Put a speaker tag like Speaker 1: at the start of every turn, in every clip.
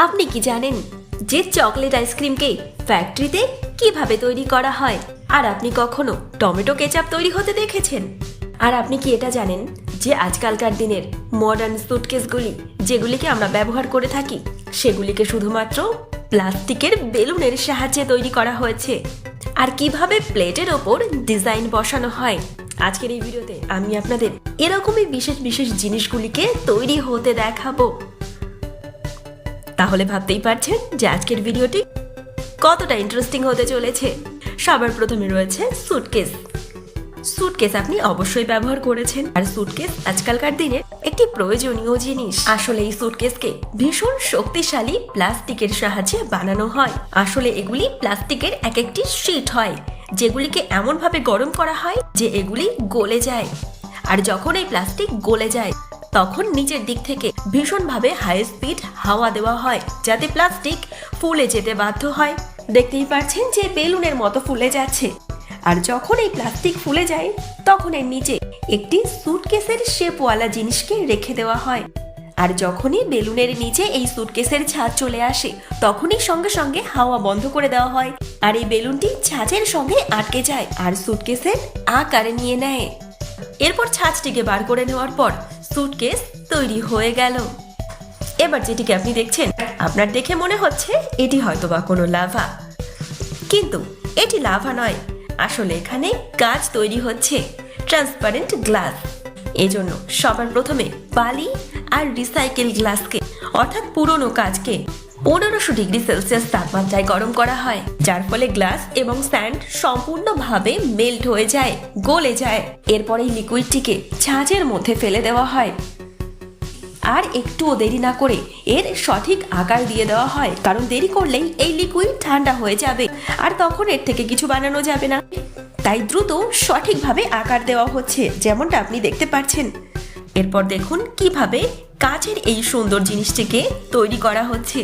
Speaker 1: আপনি কি জানেন যে চকলেট আইসক্রিমকে ফ্যাক্টরিতে কিভাবে তৈরি করা হয়? আর আপনি কখনো টমেটো কেচাপ তৈরি হতে দেখেছেন? আর আপনি কি এটা জানেন যে আজকালকার দিনের মডার্ন সুটকেসগুলি যেগুলিকে আমরা ব্যবহার করে থাকি সেগুলিকে শুধুমাত্র প্লাস্টিকের বেলুনের সাহায্যে তৈরি করা হয়েছে? আর কিভাবে প্লেটের ওপর ডিজাইন বসানো হয়? আজকের এই ভিডিওতে আমি আপনাদের এরকমই বিশেষ বিশেষ জিনিসগুলিকে তৈরি হতে দেখাবো। তাহলে ভাবতেই পারছেন যে আজকের ভিডিওটি কতটা ইন্টারেস্টিং হতে চলেছে। সবার প্রথমে রয়েছে সুটকেস। সুটকেস আপনি অবশ্যই ব্যবহার করেছেন, আর সুটকেস আজকালকার দিনের একটি প্রয়োজনীয় জিনিস। আসলে এই সুটকেসকে ভীষণ শক্তিশালী প্লাস্টিকের সাহায্যে বানানো হয়। আসলে এগুলি প্লাস্টিকের এক একটি শীট হয়, যেগুলিকে এমন ভাবে গরম করা হয় যে এগুলি গলে যায়। আর যখন এই প্লাস্টিক গলে যায় তখন নিচের দিক থেকে ভীষণভাবে হাই স্পিড হাওয়া দেওয়া হয়, যাতে প্লাস্টিক ফুলে যেতে বাধ্য হয়। দেখতেই পাচ্ছেন যে বেলুনের মতো ফুলে যাচ্ছে। আর যখন এই প্লাস্টিক ফুলে যায় তখন এর নিচে একটি সুটকেসের শেপওয়ালা জিনিসকে রেখে দেওয়া হয়। আর যখনই বেলুনের নিচে এই সুটকেসের ছাঁচ চলে আসে তখনই সঙ্গে সঙ্গে হাওয়া বন্ধ করে দেওয়া হয়, আর এই বেলুনটি ছাঁচের সঙ্গে আটকে যায় আর সুটকেসের আকারে নিয়ে নেয়। এরপর ছাঁচটিকে বার করে নেওয়ার পর সুটকেস তৈরি হয়ে গেল। এবার যেটিকে আপনি দেখছেন, আপনার দেখে মনে হচ্ছে এটি হয়তোবা কোনো লাভা, কিন্তু এটি লাভা নয়। আসলে এখানে কাঁচ তৈরি হচ্ছে, ট্রান্সপারেন্ট গ্লাস। এজন্য সবার প্রথমে বালি আর রিসাইকেল গ্লাসকে অর্থাৎ পুরনো কাঁচকে 1500 ডিগ্রি সেলসিয়াস তাপমাত্রায় গরম করা হয়, যার ফলে গ্লাস এবং স্যান্ড সম্পূর্ণভাবে মেল্ট হয়ে যায়, গলে যায়। এরপর এই লিকুইডটিকে ছাঁচের মধ্যে ফেলে দেওয়া হয়, আর একটুও দেরি না করে এর সঠিক আকার দিয়ে দেওয়া হয়, কারণ দেরি করলেই এই লিকুইড ঠান্ডা হয়ে যাবে আর তখন এর থেকে কিছু বানানো যাবে না। তাই দ্রুত সঠিকভাবে আকার দেওয়া হচ্ছে, যেমনটা আপনি দেখতে পাচ্ছেন। এরপর দেখুন কিভাবে কাঁচের এই সুন্দর জিনিসটিকে তৈরি করা হচ্ছে।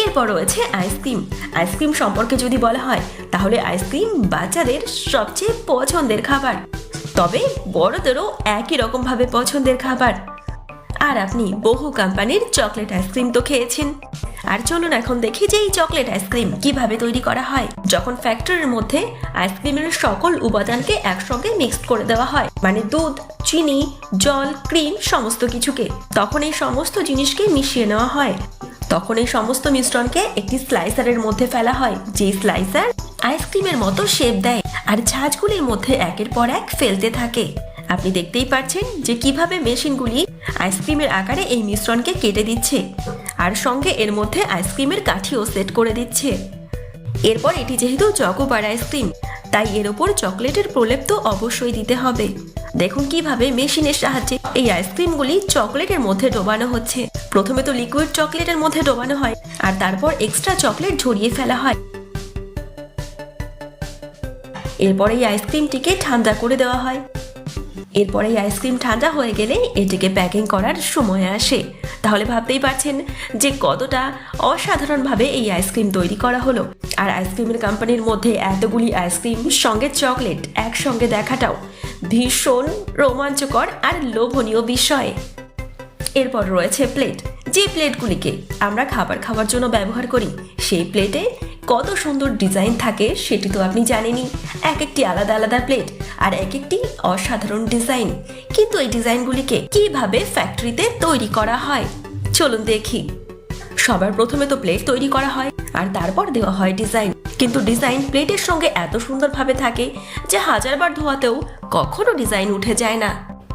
Speaker 1: এরপর রয়েছে আইসক্রিম। আইসক্রিম সম্পর্কে যদি বলা হয় তাহলে আইসক্রিম বাচ্চাদের সবচেয়ে পছন্দের খাবার, তবে বড়দেরও একই রকম ভাবে পছন্দের খাবার। আর আপনি বহু কোম্পানির চকলেট আইসক্রিম তো খেয়েছেন। আর চলুন এখন দেখি যে এই চকলেট আইসক্রিম কিভাবে তৈরি করা হয়। যখন ফ্যাক্টরির মধ্যে আইসক্রিমের সকল উপাদানকে একসঙ্গে মিক্সড করে দেওয়া হয়, মানে দুধ, চিনি, জল, ক্রিম সমস্ত কিছুকে, তখন এই সমস্ত জিনিসকে মিশিয়ে নেওয়া হয়। তখন এই সমস্ত মিশ্রণকে একটি স্লাইসারের মধ্যে ফেলা হয়, যে স্লাইসার আইসক্রিমের মতো শেপ দেয় আর ছাঁচগুলির মধ্যে একের পর এক ফেলতে থাকে। আপনি দেখতেই পাচ্ছেন যে কিভাবে মেশিনগুলি আইসক্রিমের আকারে এই মিশ্রণকে কেটে দিচ্ছে, আর সঙ্গে এর মধ্যে আইসক্রিমের কাঠিও সেট করে দিচ্ছে। এরপর এটি যেহেতু চকোবার আইসক্রিম, তাই এর ওপর চকলেটের প্রলেপ তো অবশ্যই দিতে হবে। দেখুন কিভাবে মেশিনের সাহায্যে এই আইসক্রিমগুলি চকলেটের মধ্যে ডোবানো হচ্ছে। প্রথমে তো লিকুইড চকলেটের মধ্যে ডোবানো হয়, আর তারপর এক্সট্রা চকলেট ঝরিয়ে ফেলা হয়। এরপর এই আইসক্রিমটিকে ঠান্ডা করে দেওয়া হয়। এরপর এই আইসক্রিম ঠান্ডা হয়ে গেলে এটিকে প্যাকিং করার সময় আসে। তাহলে ভাবতেই পারছেন যে কতটা অসাধারণভাবে এই আইসক্রিম তৈরি করা হলো। আর আইসক্রিমের কোম্পানির মধ্যে এতগুলি আইসক্রিম সঙ্গে চকলেট একসঙ্গে দেখাটাও ভীষণ রোমাঞ্চকর আর লোভনীয় বিষয়। এরপর রয়েছে প্লেট। যে প্লেটগুলিকে আমরা খাবার খাওয়ার জন্য ব্যবহার করি, সেই প্লেটে কত সুন্দর ডিজাইন থাকে সেটি তো আপনি জানেনই। এক একটি আলাদা আলাদা প্লেট আর এক একটি অসাধারণ ডিজাইন। কিন্তু এই ডিজাইনগুলিকে কিভাবে ফ্যাক্টরিতে তৈরি করা হয় চলুন দেখি। সবার প্রথমে তো প্লেট তৈরি করা হয় আর তারপর দেওয়া হয় ডিজাইন। কিন্তু ডিজাইন প্লেটের সঙ্গে এত সুন্দরভাবে থাকে যে হাজারবার ধোয়াতেও কখনো ডিজাইন উঠে যায় না।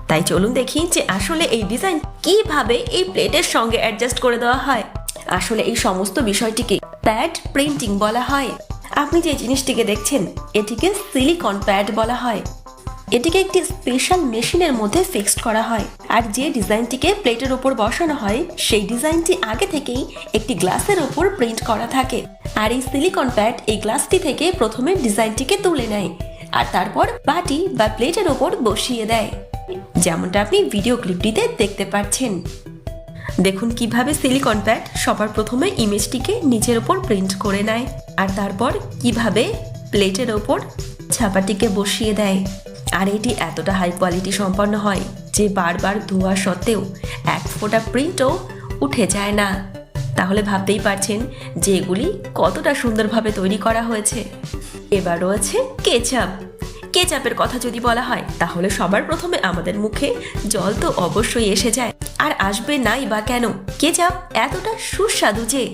Speaker 1: তাই চলুন দেখি যে আসলে এই ডিজাইন কিভাবে এই প্লেটের সঙ্গে অ্যাডজাস্ট করে দেওয়া হয়। আসলে এই সমস্ত বিষয়টিকে প্যাড প্রিন্টিং বলা হয়। আপনি যে জিনিসটিকে দেখছেন এটিকে সিলিকন প্যাড বলা হয়। এটিকে একটি স্পেশাল মেশিনের মধ্যে ফিক্সড করা হয়, আর যে ডিজাইনটিকে প্লেটের উপর বসানো হয় সেই ডিজাইনটি আগে থেকেই একটি গ্লাসের উপর প্রিন্ট করা থাকে। আর এই সিলিকন প্যাড এই গ্লাসটি থেকে প্রথমে ডিজাইনটিকে তুলে নেয় আর তারপর বাটি বা প্লেটের উপর বসিয়ে দেয়, যেমনটা আপনি ভিডিও ক্লিপটিতে দেখতে পাচ্ছেন। দেখুন কিভাবে সিলিকন প্যাড সবার প্রথমে ইমেজটিকে নিচের ওপর প্রিন্ট করে নেয় আর তারপর কিভাবে প্লেটের ওপর ছাপাটিকে বসিয়ে দেয়। আর এটি এতটা হাই কোয়ালিটি সম্পন্ন হয় যে বারবার ধোয়া সত্ত্বেও এক ফোঁটা প্রিন্টও উঠে যায় না। তাহলে ভাবতেই পারছেন যে এগুলি কতটা সুন্দরভাবে তৈরি করা হয়েছে। এবার রয়েছে কেচাপ। কেচাপের কথা যদি বলা হয় তাহলে সবার প্রথমে আমাদের মুখে জল তো অবশ্যই এসে যায়, আর আসবে নাই বা কেন, কেচাপ এতটা সুস্বাদু যে।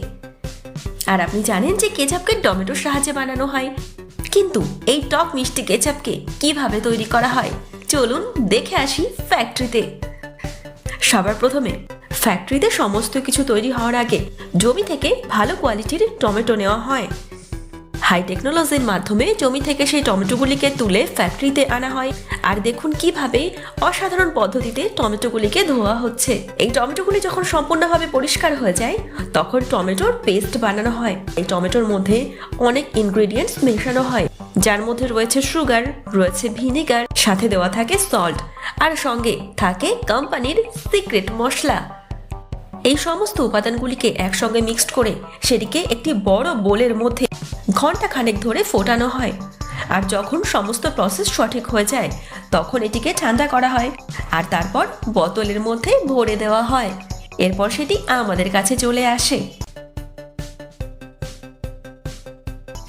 Speaker 1: আর আপনি জানেন যে কেচাপকে টমেটোর সাহায্যে বানানো হয়, কিন্তু এই টক মিষ্টি কেচাপকে কিভাবে তৈরি করা হয় চলুন দেখে আসি ফ্যাক্টরিতে। সবার প্রথমে ফ্যাক্টরিতে সমস্ত কিছু তৈরি হওয়ার আগে জমি থেকে ভালো কোয়ালিটির টমেটো নেওয়া হয়। হাই টেকনোলজির মাধ্যমে জমি থেকে সেই টমেটোগুলিকে তুলে ফ্যাক্টরিতে আনা হয়। আর দেখুন কিভাবে অসাধারণ পদ্ধতিতে টমেটোগুলিকে ধোয়া হচ্ছে। এই টমেটোগুলি যখন সম্পূর্ণভাবে পরিষ্কার হয়ে যায় তখন টমেটোর পেস্ট বানানো হয়। এই টমেটোর মধ্যে অনেক ইনগ্রেডিয়েন্টস মেশানো হয়, যার মধ্যে রয়েছে সুগার, রয়েছে ভিনেগার, সাথে দেওয়া থাকে সল্ট, আর সঙ্গে থাকে কোম্পানির সিক্রেট মশলা। এই সমস্ত উপাদানগুলিকে একসঙ্গে মিক্সড করে সেটিকে একটি বড় বোলের মধ্যে ঘন্টা খানেক ধরে ফোটানো হয়। আর যখন সমস্ত প্রসেস সঠিক হয়ে যায় তখন এটিকে ঠান্ডা করা হয় আর তারপর বোতলের মধ্যে ভরে দেওয়া হয়। এরপর সেটি আমাদের কাছে চলে আসে।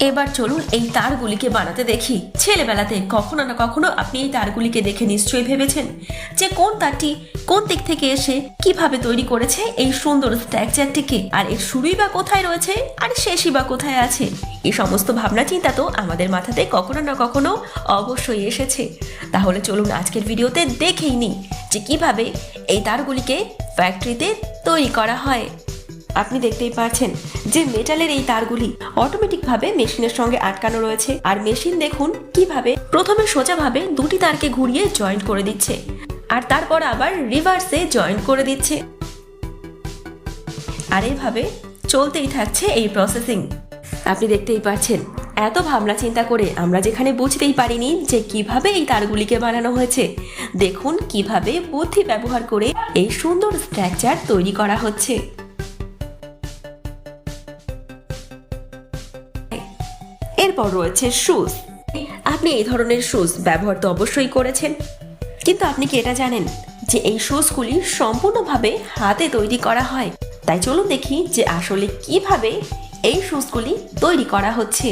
Speaker 1: এবার চলুন এই তারগুলিকে বানাতে দেখি। ছেলেবেলাতে কখনো না কখনো আপনি এই তারগুলিকে দেখে নিশ্চয়ই ভেবেছেন যে কোন তারটি কোন দিক থেকে এসে কিভাবে তৈরি করেছে এই সুন্দর স্ট্রাকচারটিকে, আর এর শুরুই বা কোথায় রয়েছে আর শেষই বা কোথায় আছে। এই সমস্ত ভাবনা চিন্তা তো আমাদের মাথাতে কখনো না কখনো অবশ্যই এসেছে। তাহলে চলুন আজকের ভিডিওতে দেখেই নিই যে কিভাবে এই তারগুলিকে ফ্যাক্টরিতে তৈরি করা হয়। আপনি দেখতেই পাচ্ছেন যে মেটালের এই তারগুলি অটোমেটিকভাবে মেশিনের সঙ্গে আটকানো রয়েছে, আর মেশিন দেখুন কিভাবে প্রথমে সোজাভাবে দুটি তারকে ঘুরিয়ে জয়েন্ট করে দিচ্ছে আর তারপর আবার রিভার্সে জয়েন্ট করে দিচ্ছে। আর এইভাবে চলতেই থাকছে এই প্রসেসিং। আপনি দেখতেই পাচ্ছেন এত ভাবনা চিন্তা করে আমরা যেখানে বুঝতেই পারিনি যে কিভাবে এই তারগুলিকে বানানো হয়েছে, দেখুন কিভাবে বুদ্ধি ব্যবহার করে এই সুন্দর স্ট্রাকচার তৈরি করা হচ্ছে। এরপর রয়েছে শুজ। আপনি এই ধরনের শুজ ব্যবহার তো অবশ্যই করেছেন, কিন্তু আপনি কি এটা জানেন যে এই শুজগুলি সম্পূর্ণভাবে হাতে তৈরি করা হয়? তাই চলুন দেখি যে আসলে কিভাবে এই শুজগুলি তৈরি করা হচ্ছে।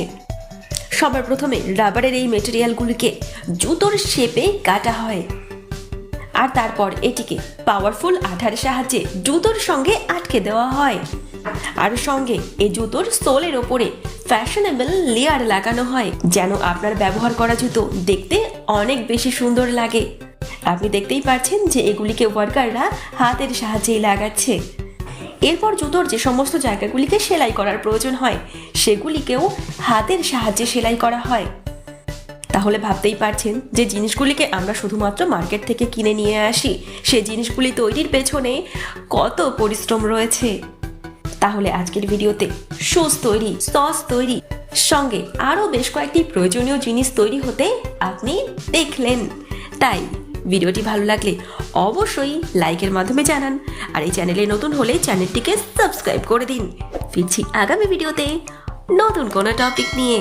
Speaker 1: সবার প্রথমে রাবারের এই মেটেরিয়ালগুলিকে জুতোর শেপে কাটা হয় আর তারপর এটিকে পাওয়ারফুল আঠার সাহায্যে জুতোর সঙ্গে আটকে দেওয়া হয়। আর সঙ্গে এই জুতোর সোলের ওপরে ফ্যাশনেবল লেয়ার লাগানো হয় যেন আপনার ব্যবহার করা জুতো দেখতে অনেক বেশি সুন্দর লাগে। আপনি দেখতেই পাচ্ছেন যে এগুলিকে ওয়ার্কাররা হাতের সাহায্যেই লাগাচ্ছে। এরপর জুতোর যে সমস্ত জায়গাগুলিকে সেলাই করার প্রয়োজন হয় সেগুলিকেও হাতের সাহায্যে সেলাই করা হয়। তাহলে ভাবতেই পারছেন যে জিনিসগুলিকে আমরা শুধুমাত্র মার্কেট থেকে কিনে নিয়ে আসি, সেই জিনিসগুলি তৈরির পেছনে কত পরিশ্রম রয়েছে। তাহলে আজকের ভিডিওতে শুজ তৈরি, সস তৈরি, সঙ্গে আরও বেশ কয়েকটি প্রয়োজনীয় জিনিস তৈরি হতে আপনি দেখলেন। তাই ভিডিওটি ভালো লাগলে অবশ্যই লাইকের মাধ্যমে জানান, আর এই চ্যানেলে নতুন হলে চ্যানেলটিকে সাবস্ক্রাইব করে দিন। ফিরছি আগামী ভিডিওতে নতুন কোনো টপিক নিয়ে।